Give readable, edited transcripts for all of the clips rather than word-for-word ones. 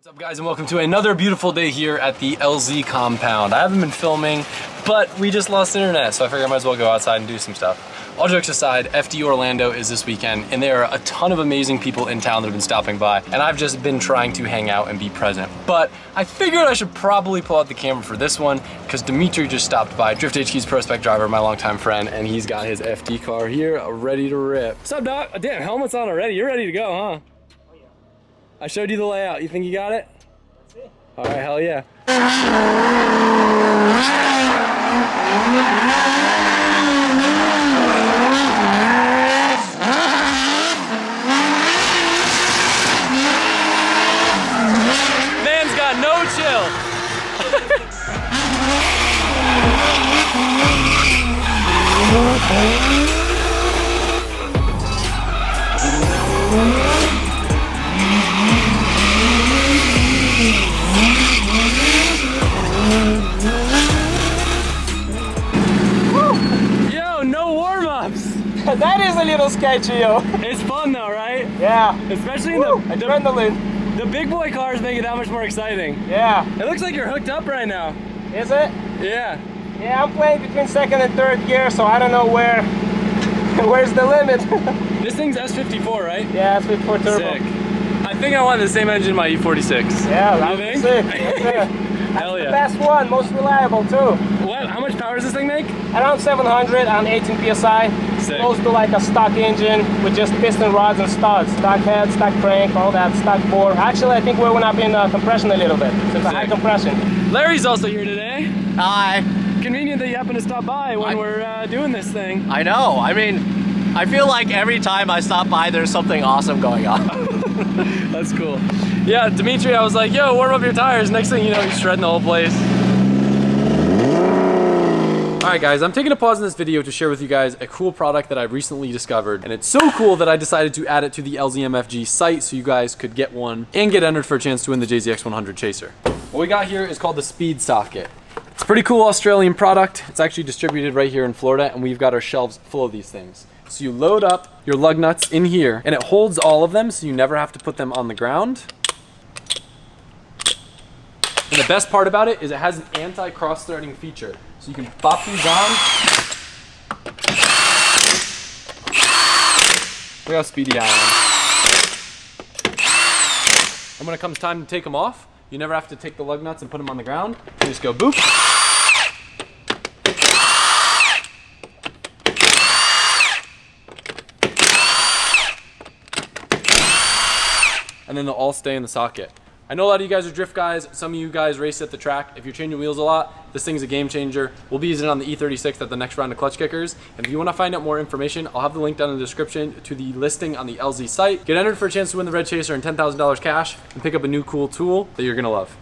What's up guys, and welcome to another beautiful day here at the LZ compound. I haven't been filming, but we just lost internet, so I figured I might as well go outside and do some stuff. All jokes aside, FD Orlando is this weekend, and there are a ton of amazing people in town that have been stopping by, and I've just been trying to hang out and be present. But I figured I should probably pull out the camera for this one, because Dimitri just stopped by, Drift HQ's Pro Spec driver, my longtime friend, and he's got his FD car here, ready to rip. What's up, Doc? Damn, helmet's on already. You're ready to go, huh? I showed you the layout. You think you got it? Let's see. All right, hell yeah. Man's got no chill. Yo, no warm-ups. That is a little sketchy, yo. It's fun though, right? Yeah. Especially adrenaline. The big boy cars make it that much more exciting. Yeah. It looks like you're hooked up right now. Is it? Yeah. Yeah, I'm playing between second and third gear, so I don't know where's the limit. This thing's S54, right? Yeah, S54 turbo. Sick. I think I want the same engine in my E46. Yeah, that you was think? sick. That's Hell yeah. the best one, most reliable too. What? How much power does this thing make? Around 700 on 18 PSI. Sick. Close to like a stock engine with just piston rods and studs. Stock head, stock crank, all that, stock bore. Actually, I think we're up in compression a little bit. So it's a high compression. Larry's also here today. Hi. Convenient that you happen to stop by when we're doing this thing. I know. I mean, I feel like every time I stop by, there's something awesome going on. That's cool. Yeah, Dimitri, I was like, yo, warm up your tires. Next thing you know, he's shredding the whole place. All right, guys, I'm taking a pause in this video to share with you guys a cool product that I recently discovered. And it's so cool that I decided to add it to the LZMFG site so you guys could get one and get entered for a chance to win the JZX 100 Chaser. What we got here is called the Speed Socket. It's a pretty cool Australian product. It's actually distributed right here in Florida, and we've got our shelves full of these things. So you load up your lug nuts in here, and it holds all of them, so you never have to put them on the ground. And the best part about it is it has an anti-cross threading feature. So you can pop these on. Look how speedy I am. And when it comes time to take them off, you never have to take the lug nuts and put them on the ground. You just go boop. And then they'll all stay in the socket. I know a lot of you guys are drift guys. Some of you guys race at the track. If you're changing wheels a lot, this thing's a game changer. We'll be using it on the E36 at the next round of clutch kickers. And if you want to find out more information, I'll have the link down in the description to the listing on the LZ site. Get entered for a chance to win the Red Chaser and $10,000 cash and pick up a new cool tool that you're going to love.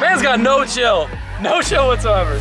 Man's got no chill. No chill whatsoever.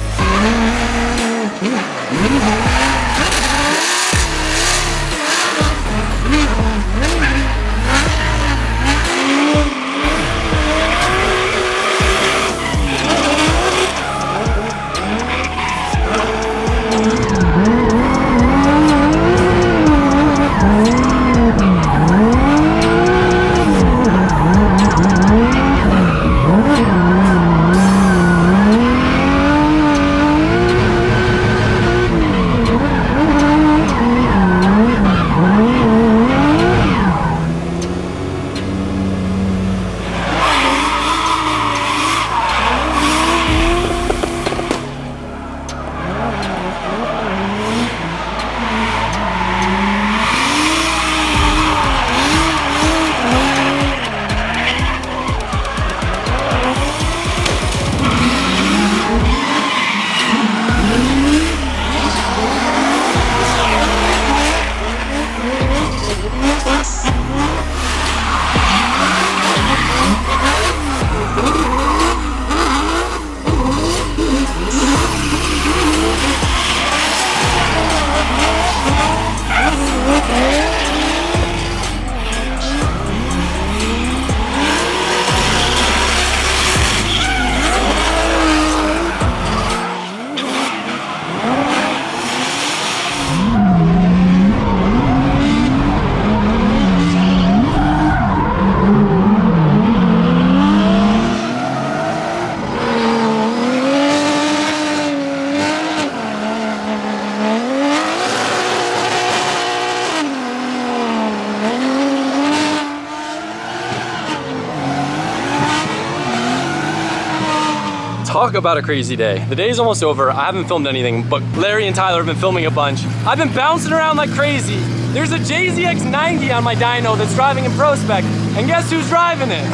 Talk about a crazy day. The day is almost over. I haven't filmed anything, but Larry and Tyler have been filming a bunch. I've been bouncing around like crazy. There's a JZX 90 on my dyno that's driving in Prospect, and guess who's driving it?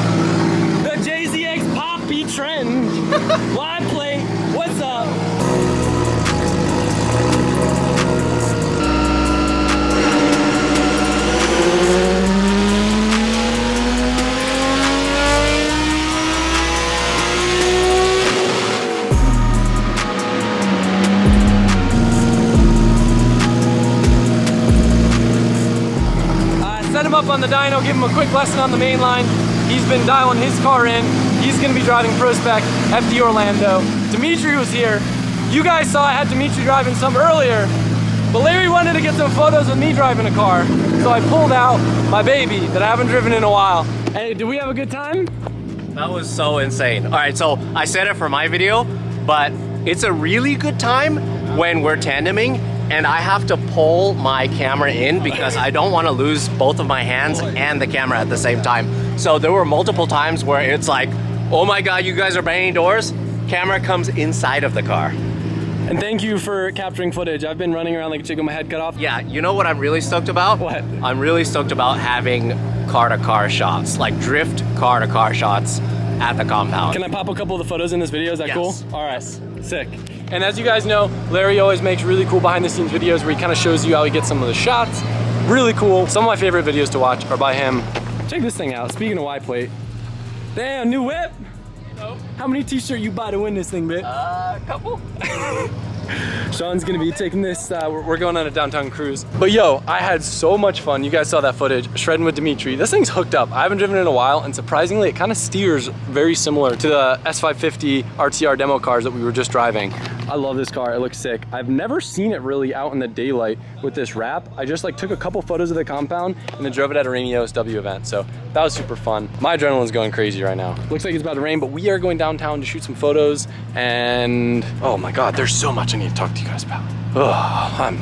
The JZX Poppy Trend. Wide plate, what's up? Set him up on the dyno, give him a quick lesson on the main line. He's been dialing his car in. He's gonna be driving Prospect, FD Orlando. Dimitri was here. You guys saw I had Dimitri driving some earlier, but Larry wanted to get some photos of me driving a car. So I pulled out my baby that I haven't driven in a while. Hey, did we have a good time? That was so insane. All right, so I said it for my video, but it's a really good time when we're tandeming and I have to pull my camera in because I don't want to lose both of my hands and the camera at the same time. So there were multiple times where it's like, oh my God, you guys are banging doors. Camera comes inside of the car. And thank you for capturing footage. I've been running around like a chicken with my head cut off. Yeah, you know what I'm really stoked about? What? I'm really stoked about having car-to-car shots, like drift car-to-car shots at the compound. Can I pop a couple of the photos in this video? Is that Yes. cool? All right, sick. And as you guys know, Larry always makes really cool behind the scenes videos where he kind of shows you how he gets some of the shots. Really cool. Some of my favorite videos to watch are by him. Check this thing out. Speaking of Y plate. Damn, new whip. Hello. How many t-shirts you buy to win this thing, babe? A couple. Sean's gonna be taking this, we're going on a downtown cruise. But yo, I had so much fun. You guys saw that footage, shredding with Dimitri. This thing's hooked up. I haven't driven it in a while, and surprisingly, it kind of steers very similar to the S550 RTR demo cars that we were just driving. I love this car, it looks sick. I've never seen it really out in the daylight with this wrap. I just like took a couple photos of the compound and then drove it at a rainy OSW event. So that was super fun. My adrenaline's going crazy right now. Looks like it's about to rain, but we are going downtown to shoot some photos. And oh my God, there's so much I need to talk to you guys about. Oh,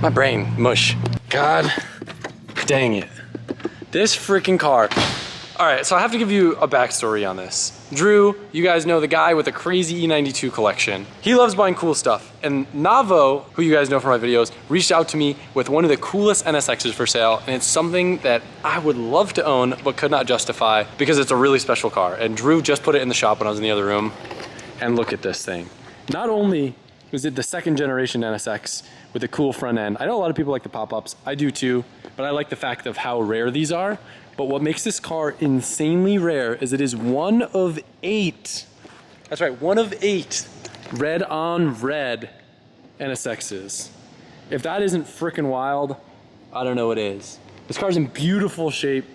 my brain mush. God dang it. This freaking car. All right, so I have to give you a backstory on this. Drew, you guys know the guy with a crazy E92 collection. He loves buying cool stuff. And Navo, who you guys know from my videos, reached out to me with one of the coolest NSXs for sale. And it's something that I would love to own, but could not justify because it's a really special car. And Drew just put it in the shop when I was in the other room. And look at this thing. Not only was it the second generation NSX with a cool front end. I know a lot of people like the pop-ups. I do too, but I like the fact of how rare these are. But what makes this car insanely rare is it is one of 8. That's right, one of 8 red on red NSXs. If that isn't freaking wild, I don't know what is. This car's in beautiful shape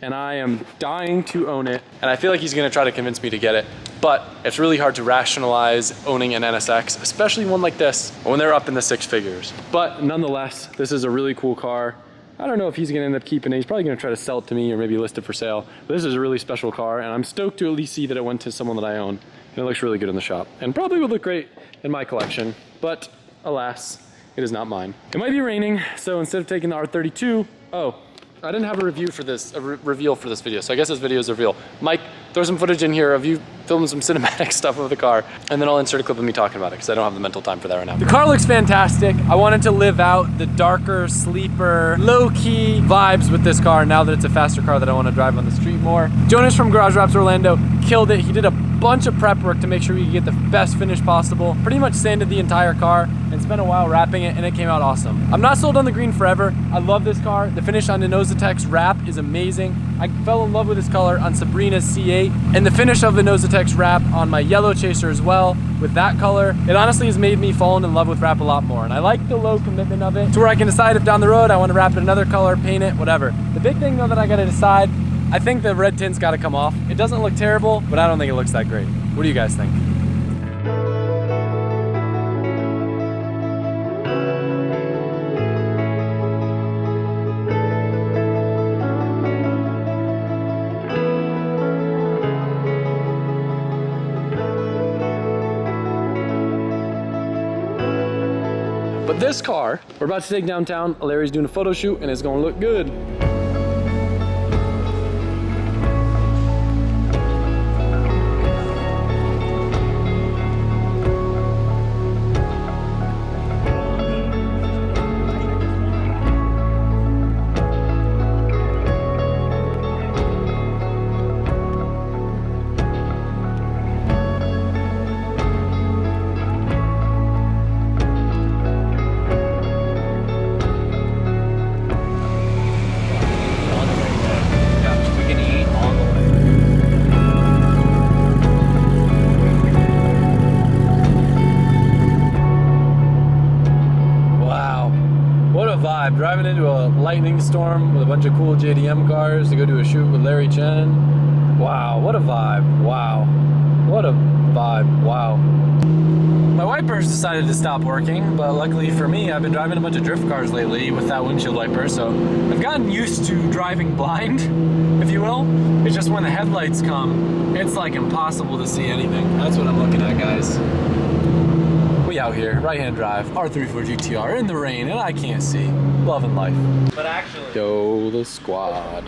and I am dying to own it. And I feel like he's gonna try to convince me to get it, but it's really hard to rationalize owning an NSX, especially one like this, when they're up in the 6 figures. But nonetheless, this is a really cool car. I don't know if he's gonna end up keeping it. He's probably gonna try to sell it to me or maybe list it for sale. But this is a really special car and I'm stoked to at least see that it went to someone that I own. And it looks really good in the shop and probably would look great in my collection, but alas, it is not mine. It might be raining, so instead of taking the R32, oh, I didn't have a review for this, reveal for this video, so I guess this video is a reveal. Mike, throw some footage in here of you filming some cinematic stuff of the car, and then I'll insert a clip of me talking about it, because I don't have the mental time for that right now. The car looks fantastic. I wanted to live out the darker, sleeper, low-key vibes with this car now that it's a faster car that I want to drive on the street more. Jonas from Garage Wraps Orlando killed it. He did a bunch of prep work to make sure we could get the best finish possible. Pretty much sanded the entire car and spent a while wrapping it, and it came out awesome. I'm not sold on the green forever. I love this car. The finish on the NSX wrap is amazing. I fell in love with this color on Sabrina's C8, and the finish of the NSX wrap on my yellow Chaser as well with that color. It honestly has made me fall in love with wrap a lot more, and I like the low commitment of it to where I can decide if down the road I want to wrap it another color, paint it, whatever. The big thing though that I gotta decide, I think the red tint's gotta come off. It doesn't look terrible, but I don't think it looks that great. What do you guys think? But this car, we're about to take downtown. Larry's doing a photo shoot and it's gonna look good. vibe. Driving into a lightning storm with a bunch of cool JDM cars to go do a shoot with Larry Chen. Wow, what a vibe. Wow. What a vibe. Wow. My wipers decided to stop working, but luckily for me, I've been driving a bunch of drift cars lately with that windshield wiper, so I've gotten used to driving blind, if you will. It's just when the headlights come, it's like impossible to see anything. That's what I'm looking at, guys. We out here, right-hand drive, R34 GTR in the rain, and I can't see. Loving life. But actually, Yo, the squad.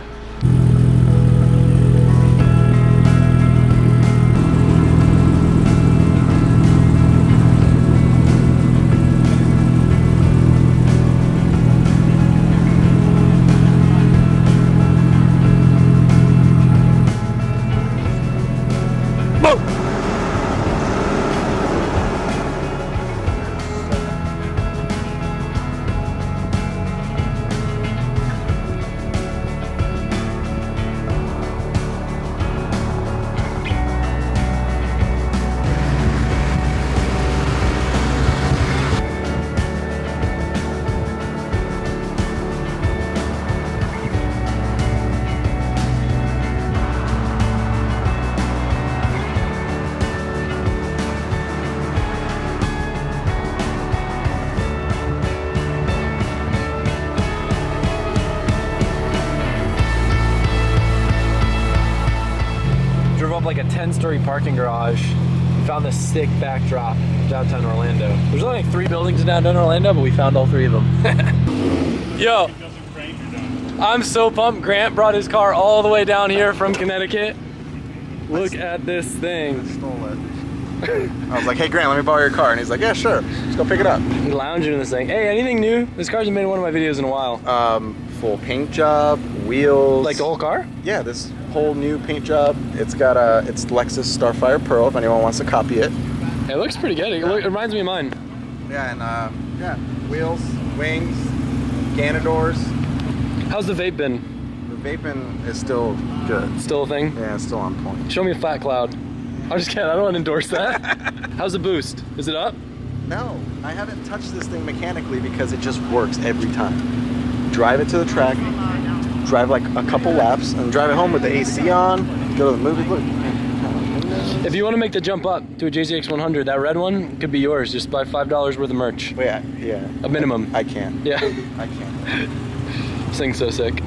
Up like a 10-story parking garage. Found this sick backdrop downtown Orlando. There's only like 3 buildings in downtown Orlando, but we found all 3 of them. Yo, I'm so pumped. Grant brought his car all the way down here from Connecticut. Look at this thing. Stole it. I was like, hey Grant, let me borrow your car. And he's like, yeah, sure. Let's go pick it up. He's lounging in this thing. Hey, anything new? This car's been made in one of my videos in a while. Full paint job, wheels. Like the whole car? Yeah, this whole new paint job. It's got it's Lexus Starfire Pearl if anyone wants to copy it. It looks pretty good. It reminds me of mine. Yeah, and yeah, wheels, wings, Ganadors. How's the vape been? The vaping is still good. Still a thing? Yeah, it's still on point. Show me a fat cloud. I'm just kidding. I don't want to endorse that. How's the boost? Is it up? No, I haven't touched this thing mechanically because it just works every time. Drive it to the track, drive like a couple laps, and drive it home with the AC on, go to the movie. Look. If you want to make the jump up to a JZX 100, that red one could be yours. Just buy $5 worth of merch. Wait, yeah. A minimum. I can't. Yeah. I can't. This thing's so sick.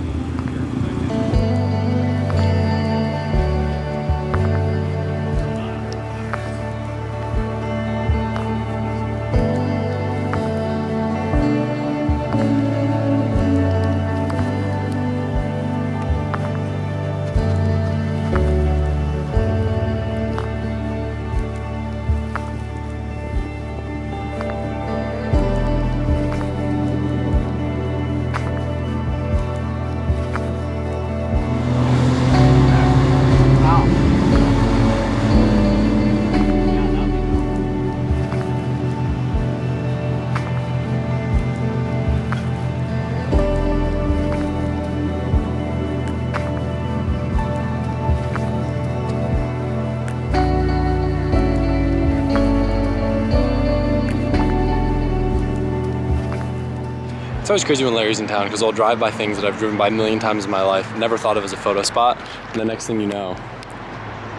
It's always crazy when Larry's in town because I'll drive by things that I've driven by a million times in my life, never thought of as a photo spot, and the next thing you know,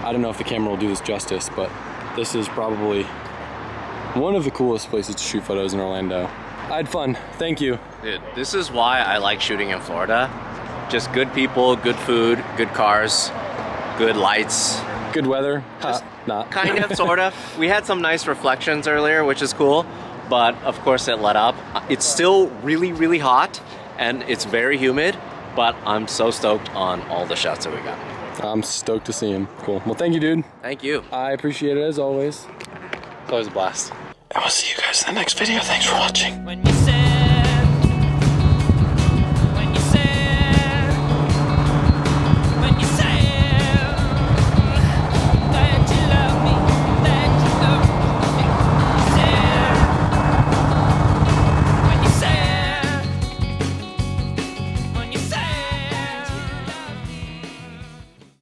I don't know if the camera will do this justice, but this is probably one of the coolest places to shoot photos in Orlando. I had fun, thank you. dude, this is why I like shooting in Florida. Just good people, good food, good cars, good lights. Good weather, Just not. Kind of, sort of. We had some nice reflections earlier, which is cool, but of course it let up. It's still really, really hot, and it's very humid, but I'm so stoked on all the shots that we got. I'm stoked to see him. Cool. Well, thank you, dude. Thank you. I appreciate it as always. It's always a blast. And we'll see you guys in the next video. Thanks for watching. When you say